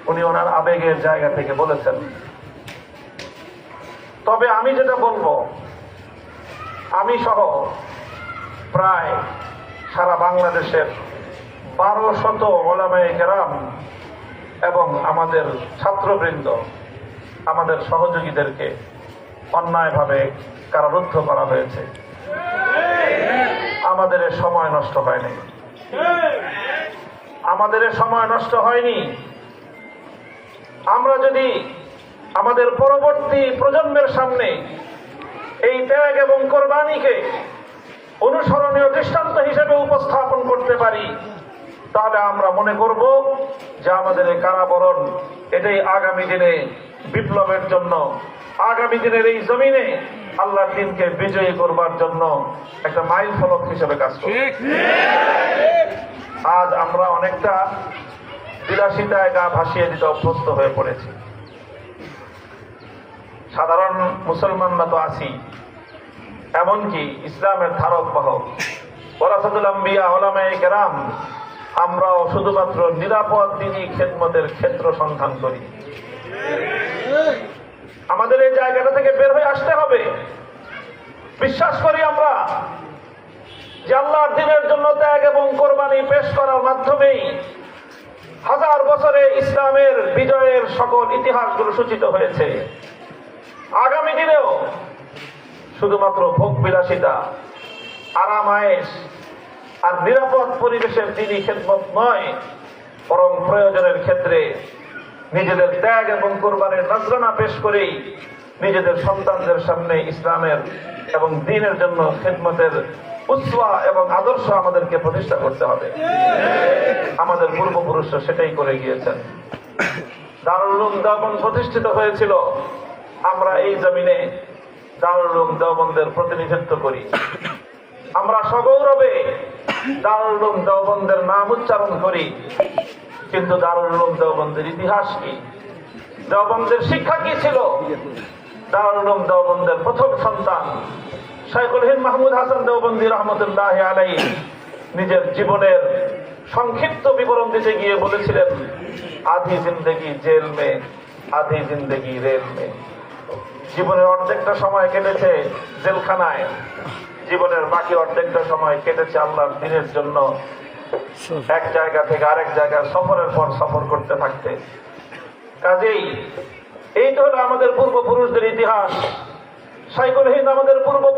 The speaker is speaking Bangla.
উনি ওনার আবেগের জায়গা থেকে বলেছেন। তবে আমি যেটা বলবো, আমি সহ প্রায় সারা বাংলাদেশের 1200 ওলামায়ে কেরাম এবং আমাদের ছাত্রবৃন্দ, আমাদের সহযোগীদেরকে অন্যায়ভাবে কারারুদ্ধ করা হয়েছে। আমাদের সময় নষ্ট হয়নি, আমাদের সময় নষ্ট হয়নি। আমরা যদি আমাদের পরবর্তী প্রজন্মের সামনে এই ত্যাগ এবং কোরবানিকে অনুসরণীয় দৃষ্টান্ত হিসেবে উপস্থাপন করতে পারি, তাহলে আমরা মনে করব যে আমাদের এই কারাবরণ এটাই আগামী দিনে বিপ্লবের জন্য, আগামী দিনের এই জমিনে আল্লাহর দ্বীনকে বিজয়ী করবার জন্য একটা মাইল ফলক হিসেবে কাজ করবে। আজ আমরা অনেকটা বিলাসিতায় গা ভাসিয়ে দিতে অভ্যস্ত হয়ে পড়েছি। সাধারণ মুসলমানরা তো আছি, এমনকি ইসলামের ধারক বাহক ওয়ারাসাতুল আম্বিয়া উলামায়ে কেরাম, আমরাও শুধুমাত্র নিরাপদ দ্বীনী খেদমতের ক্ষেত্র সন্ধান করি। আমাদের এই জায়গাটা থেকে বের হয়ে আসতে হবে। বিশ্বাস করি আমরা যে আল্লাহর দ্বীনের জন্য ত্যাগ এবং কোরবানি পেশ করার মাধ্যমেই হাজার বছরে ইসলামের বিজয়ের সকল ইতিহাসগুলো সূচিত হয়েছে। আগামী দিনেও শুধুমাত্র ভোগ বিলাসিতা, আরাম আয়েশ আর নিরাপদ পরিবেশের দ্বীনী খেদমত নয়, বরং প্রয়োজনের ক্ষেত্রে নিজেদের ত্যাগ এবং কোরবানির নজরানা পেশ করেই নিজেদের সন্তানদের সামনে ইসলামের এবং দ্বীনের জন্য খেদমতের উসওয়া এবং আদর্শ আমাদেরকে প্রতিষ্ঠা করতে হবে। আমাদের পূর্বপুরুষরা সেটাই করে গিয়েছেন। দারুল উলুম দেওবন্দ প্রতিষ্ঠিত হয়েছিল, আমরা এই জমিনে দারুল উলুম দেওবন্দের প্রতিনিধিত্ব করি। আমরা সগৌরবে দারুল উলুম দেওবন্দের নাম উচ্চারণ করি, কিন্তু দারুল উলুম দেওবন্দের ইতিহাস কি, দেওবন্দের শিক্ষা কি ছিল? দারুল উলুম দেওবন্দের প্রথম সন্তান শাইখুল হিন্দ মাহমুদ হাসান দেওবন্দি রহমতুল্লাহ আলাইহি নিজের জীবনের সংক্ষিপ্ত বিবরণ দিতে গিয়ে বলেছিলেন, আধি জিন্দেগি জেল মে, আধি জিন্দেগি রেল মে। জীবনের অর্ধেকটা সময় কেটেছে জেলখানায়, জীবনের বাকি অর্ধেকটা সময় কেটেছে আল্লাহর দ্বীনের জন্য এক জায়গা থেকে আরেক জায়গায় সফরের পর সফর করতে থাকতে। কাজেই এই তো হলো আমাদের পূর্বপুরুষদের ইতিহাস। শাইখুল হিন্দ আমাদের পূর্বপুরুষ।